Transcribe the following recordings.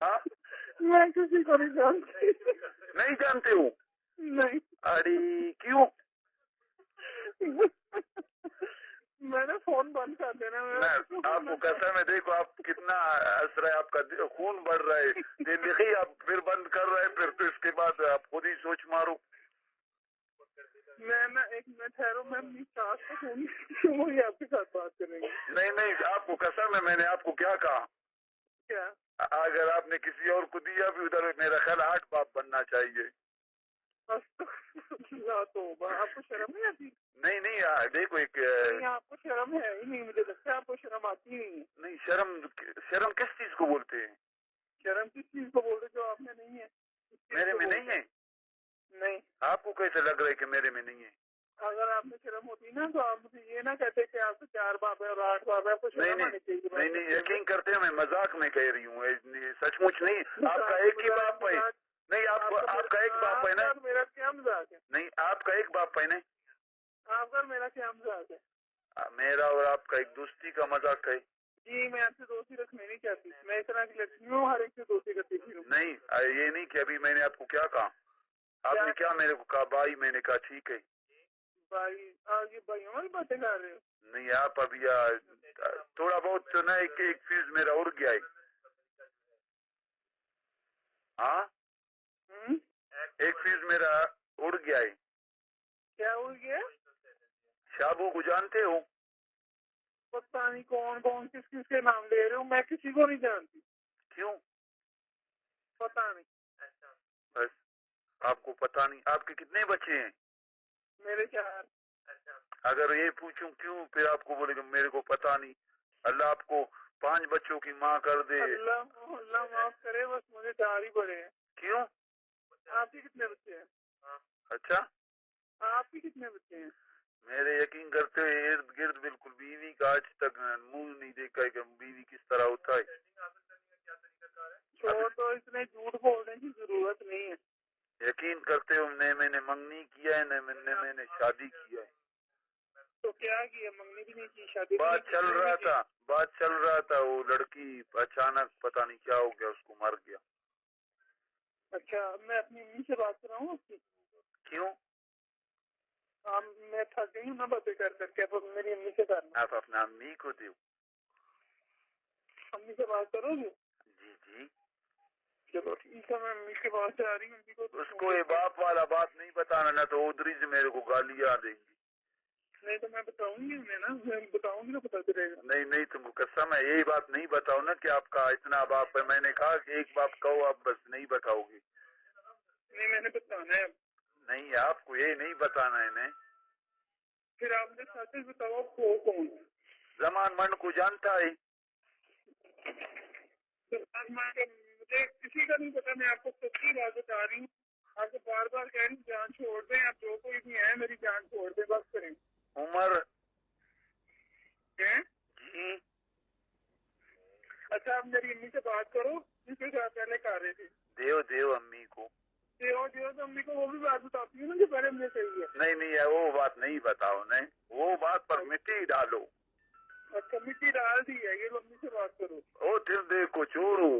हाँ, मैं किसी को नहीं जानती। नहीं जानते हो? नहीं। अरे क्यों? मैंने फोन बंद कर देना। आपको कसम है, देखो आप कितना हंस रहे, आपका खून बढ़ रहा है। देखिए आप फिर बंद कर रहे हैं, फिर तो इसके बाद आप खुद ही सोच मारो। मैं ना एक मिनट ठहरो, मैं अपनी सास को फोन वही आपके साथ बात करेंगे। नहीं नहीं, आपको कसम है, मैंने आपको क्या कहा? क्या? अगर आपने किसी और को दिया भी उधर, मेरा ख्याल 8 बाप बनना चाहिए। आपको शर्म नहीं आती? नहीं नहीं, देखो एक आपको शर्म है ही नहीं, मुझे लगता है आपको शर्म आती नहीं है। नहीं, शर्म किस चीज को बोलते हैं? शर्म किस चीज को बोलते जो आप में नहीं है? मेरे में नहीं है? नहीं। आपको कैसे लग रहा है कि मेरे में नहीं है? अगर आप में शर्म होती ना तो आप मुझे ये ना कहते कि आपको 4 बाप है और 8 बाप है। आपको शर्म आनी चाहिए। नहीं नहीं, यकीन करते हैं, मैं मजाक में कह रही हूँ, सचमुच नहीं। आपका एक ही बाप है। नहीं, आपका एक बाप है ना? मेरा क्या मजाक है? नहीं, आपका एक बाप है ना? आपका मेरा क्या मजाक है? मेरा और आपका एक दोस्ती का मजाक है। जी, मैं आपसे दोस्ती रखनी नहीं चाहती। मैं इस तरह की लड़की हूँ, हर एक से दोस्ती करती हूँ। नहीं, ये नहीं कि अभी मैंने आपको क्या कहा। आपने क्या मेरे को कहा? भाई, मैंने कहा ठीक है भाई। ये भाइयों वाली बातें कर रहे हो? नहीं, आप अभी थोड़ा बहुत तो ना, एक फ्यूज मेरा उड़ गया है। हाँ, एक फ्यूज मेरा उड़ गया है। क्या उड़ गया? शाबू को जानते हो? पता नहीं कौन कौन किस किस के नाम ले रहे हो, मैं किसी को नहीं जानती। क्यों? पता नहीं। बस आपको पता नहीं। आपके कितने बच्चे हैं? मेरे 4। अगर ये पूछूं क्यों, फिर आपको बोलेगा मेरे को पता नहीं। अल्लाह आपको 5 बच्चों की माँ कर दे। अल्लाह माफ करे, बस मुझे 4 ही बड़े हैं। क्यों? आपके कितने बच्चे हैं? अच्छा, आपके कितने बच्चे हैं? मेरे यकीन करते हुए इर्द गिर्द बिल्कुल बीवी का आज तक मुंह नहीं देखा है कि बीवी किस तरह होता है। तो इतने झूठ बोलने की जरूरत नहीं है। यकीन करते हो, मैंने मंगनी किया है, न मैंने शादी किया है। तो क्या किया? मंगनी भी नहीं की, शादी? बात चल रहा था, वो लड़की अचानक पता नहीं क्या हो गया, उसको मर गया। अच्छा, मैं अपनी अम्मी से बात कर रहा हूँ आपकी। क्यों? मैं थक गई हूँ ना बातें कर करके, अब मेरी अम्मी से करना। आप अपना अम्मी को दो। अम्मी से बात करोगे? जी जी, चलो ठीक है, मैं अम्मी के पास जा रही हूँ। उसको ये बाप वाला बात नहीं बताना, ना तो उधरी से मेरे को गालियाँ देंगी। नहीं तो मैं बताऊंगी उन्हें ना, मैं बताऊंगी तो पता चलेगा। नहीं नहीं, तुमको कसम है, यही बात नहीं बताओ ना कि आपका इतना बाप है। मैंने कहा कि एक बाप कहो, आप बस नहीं बताओगे। नहीं, मैंने बताना है। नहीं, आपको ये नहीं बताना है। नहीं, फिर आपने सच बताओ को कौन? जमान मंड को जानता है? मुझे किसी का नहीं पता, मैं आपको सच्ची बात बता रही हूँ। आपको बार बार कह रही हूँ जान छोड़ दें, आप जो कोई भी है मेरी जान छोड़ दें, बस करें। उमर हैं? जी। अच्छा, आप मेरी अम्मी से बात करो जिसके साथ पहले कर रहे थे। देव अम्मी को देव तो अम्मी को वो भी बात बताती हूँ ना जो पहले मुझे चाहिए। नहीं नहीं, वो बात नहीं बताओ। नहीं, वो बात पर मिट्टी डालो। अच्छा, मिट्टी डाल दी है, ये अम्मी से बात करो। ओ दिल देखो चोरू।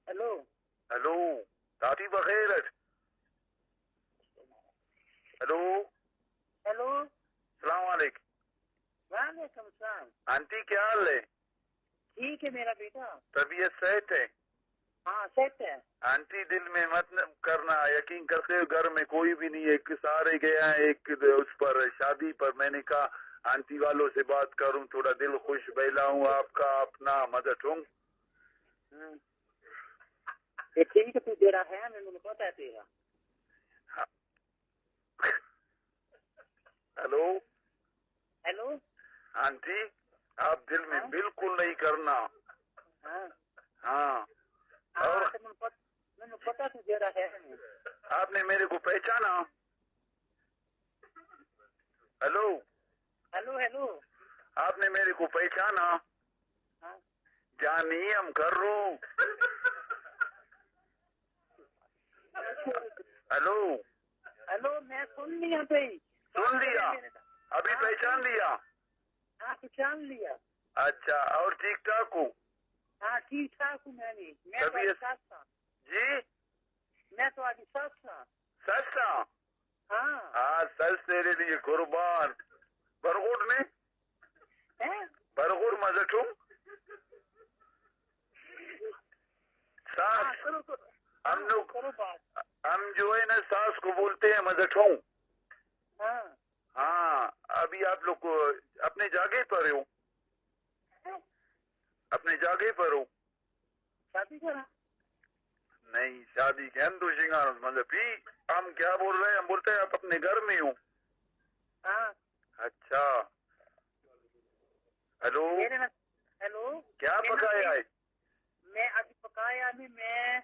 हेलो हेलो, दादी बखैर। हेलो हेलो, सलाम वालेकुम। वालेकुम सलाम। आंटी क्या हाल है? ठीक है मेरा बेटा। तबीयत सेहत है? हाँ सेट है। आंटी दिल में मत करना, यकीन करते हो घर में कोई भी नहीं है। एक सारे गया है, एक उस पर शादी पर। मैंने कहा आंटी वालों से बात करूं, थोड़ा दिल खुश बहलाऊं, आपका अपना मदद हूँ। ठीक है, तू तेरा है, मैंने पता है तेरा। हेलो हेलो आंटी, आप दिल में बिल्कुल नहीं करना। हाँ, और मैंने पता तू तेरा है। आपने मेरे को पहचाना? हेलो हेलो हेलो, आपने मेरे को पहचाना? जानी हम कर रू। हेलो हेलो, मैं सुन लिया भाई। सुन लिया? अभी पहचान लिया? हाँ, पहचान लिया। अच्छा, और ठीक ठाक हो? ہاں ٹھیک ٹھاک ہوں میں بھی. میں طبیعت سچ ہوں. جی میں تھوڑی سچ ہوں. سچ ہاں ہاں ہاں سچ تیرے لیے قربان. برغوٹ میں برغوٹ مزٹوں ساس ہم لوگ ہم جو ہے نا ساس کو بولتے ہیں مزٹوں. ہاں ہاں ابھی آپ لوگ اپنے جگہ پر ہو اپنے جگہ پر ہو. شادی کرا نہیں شادی کے ہم تو شنگار مطلب ہم کیا بول رہے ہیں ہم بولتے ہیں آپ اپنے گھر میں ہو. ہاں اچھا ہلو ہیلو کیا پکایا ہے؟ میں ابھی پکایا بھی میں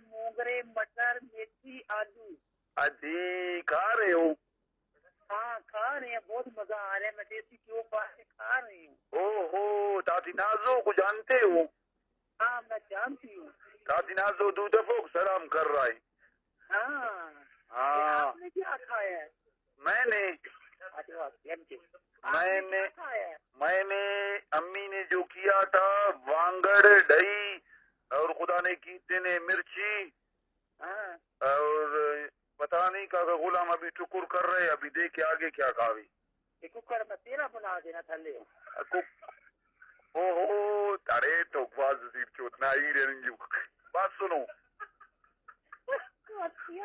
موگرے مٹر میتھی آلو. اجی کھا رہے ہو؟ ہاں کھا رہے ہیں. بہت مزہ آ رہا ہے. میں دیسی گھیو پا کے کھا رہی ہوں. او ہو تاتی نازو کو جانتے ہو؟ ہاں میں جانتی ہوں. تاتی نازو دو دفعہ سلام کر رہا ہے. ہاں ہاں آپ نے کیا کھایا ہے؟ میں نے امی نے جو کیا تھا وانگڑ دہی اور خدا نے کی نے مرچی اور پتا نہیں کا غلام ابھی ٹکر کر رہے. ابھی دیکھ آگے کیا کھاوی. کوکر میں تیرا بنا دینا تھلے. او ہو ارے تو چوتنا ہی رہیں بات سنو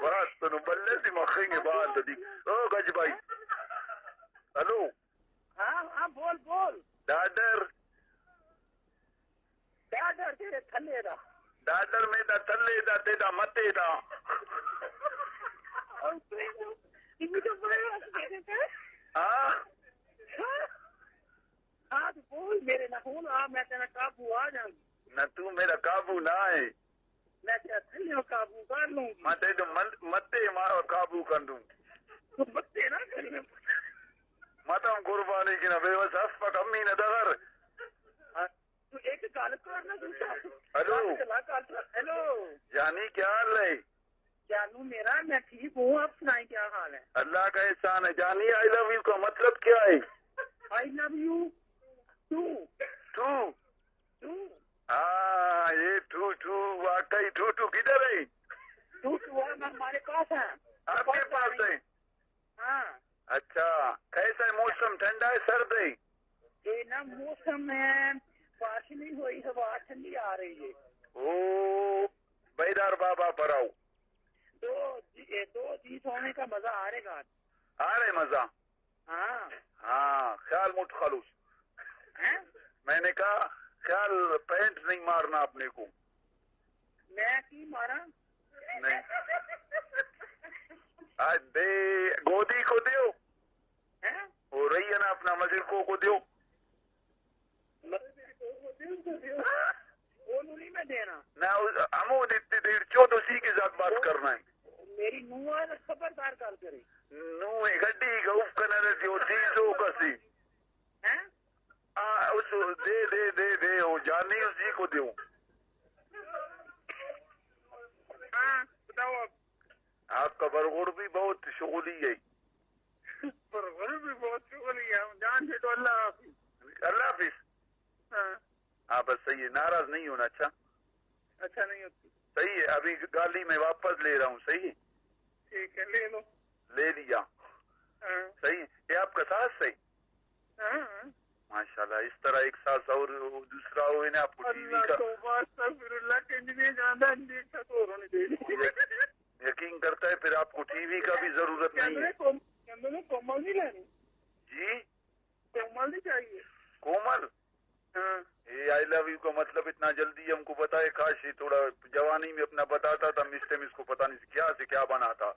بات سنو بلے سے مکھیں گے بات دی. او گج بھائی ہلو ہاں ہاں بول بول. ڈاڈر تیرے تھلے دا ڈاڈر میں دا تھلے دا تیدا متے دا. ہاں ہاں تو بول میرے نہ بول. میں تیرا قابو آ جاؤں گی. نہ تو میرا قابو نہ ہے. میں تیرا تھلے قابو کر لوں گی. میں تیرے متے قابو کر دوں. تو متے نہ کرنا. متم قربانی کی نہ بے بس ہف پک امی نہ دغر. تو ایک گل کرنا ہلو ہیلو جانی کیا حال ہے؟ جانو میرا میں ٹھیک ہوں. آپ سنائیں کیا حال ہے؟ اللہ کا احسان ہے. جانی آئی لو یو کا مطلب کیا ہے؟ آئی لو یو ٹو ہاں یہ ٹو واقعی ٹو کدھر ہے؟ ہمارے پاس ہے. آپ کے پاس ہے؟ ہاں اچھا کیسا ہے موسم؟ ٹھنڈا ہے سرد ہے؟ یہ نا موسم میں بارش نہیں ہوئی. ہوا ٹھنڈی آ رہی ہے. او بیدار بابا پر آؤ. دو چیز ہونے کا مزہ آ رہے گا. آ رہے مزہ؟ ہاں ہاں خیال مٹ خلوص. میں نے کہا خیال پینٹ نہیں مارنا اپنے کو. میں کی مارا نہیں دے گودی کو دیو ہو رہی ہے نا اپنا مجرکوں کو دیو. میں دینا نہ ہمو دیتے دیر چودہ سی کے ساتھ بات کرنا ہے. میری نوہ خبردار کال کرے. نوہ گڈی گوف کنر جو تیزو کسی اس دے ہو جانی اسی کو دیو. ہاں بتاؤ. آپ کا برغوڑ بھی بہت شغلی ہے. برغوڑ بھی بہت شغلی ہے. جان سے تو اللہ حافظ. اللہ حافظ. ہاں بس صحیح ہے. ناراض نہیں ہونا. اچھا نہیں ہوتی. صحیح ہے. ابھی گالی میں واپس لے رہا ہوں. صحیح ہے. ٹھیک ہے لے لو. لے لیا. صحیح ہے. یہ آپ کا ساس ہے؟ ماشاء اللہ. اس طرح ایک ساس اور دوسرا ہو نا آپ کو ٹی وی کا یقین کرتا ہے پھر آپ کو ٹی وی کا بھی ضرورت نہیں ہے. کومل نہیں لینی. جی کومل نہیں چاہیے. کومل یہ آئی لو یو کا مطلب اتنا جلدی ہم کو بتائے. کاش تھوڑا جوانی میں اپنا بتاتا تھا. اس کو پتا نہیں سے کیا بنا تھا.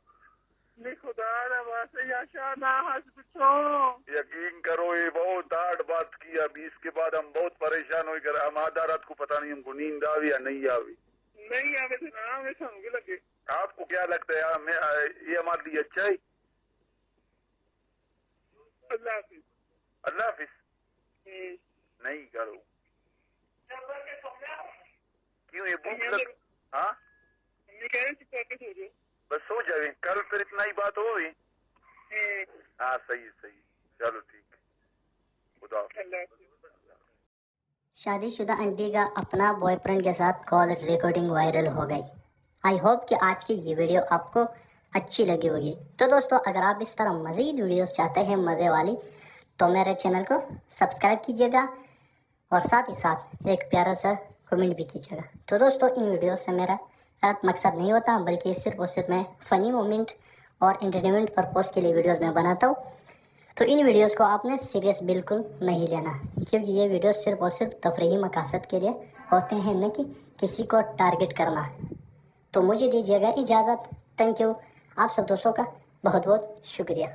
یقین کرو یہ بہت ہارڈ بات کی. ابھی اس کے بعد ہم بہت پریشان ہوئے کر ہم آدھا رات کو پتا نہیں ہم کو نیند آوی یا نہیں آوی. نہیں آوے لگے. آپ کو کیا لگتا ہے یہ ہمارے لیے اچھا ہے؟ اللہ حافظ. اللہ حافظ. نہیں کرو کیوں یہ بھوک لگ. ہاں بس سو جائے. کل پھر اتنا ہی بات ہوئی. ہاں صحیح. چلو ٹھیک ہے. خدا. شادی شدہ آنٹی کا اپنا بوائے فرینڈ کے ساتھ کال ریکارڈنگ وائرل ہو گئی۔ آئی ہوپ کہ آج کی یہ ویڈیو آپ کو اچھی لگی ہوگی۔ تو دوستو اگر آپ اس طرح مزید ویڈیوز چاہتے ہیں مزے والی تو میرے چینل کو سبسکرائب کیجیے گا اور ساتھ ہی ساتھ ایک پیارا سا کمنٹ بھی کیجیے گا۔ تو دوستو ان ویڈیوز سے میرا مقصد نہیں ہوتا بلکہ صرف اور صرف میں فنی مومنٹ اور انٹرٹینمنٹ پرپوز کے لیے ویڈیوز میں بناتا ہوں۔ تو ان ویڈیوز کو آپ نے سیریس بالکل نہیں لینا کیونکہ یہ ویڈیوز صرف اور صرف تفریحی مقاصد کے لیے ہوتے ہیں، نہ کہ کسی کو ٹارگٹ کرنا۔ تو مجھے دیجیے گا اجازت۔ تھینک یو، آپ سب دوستوں کا بہت بہت شکریہ۔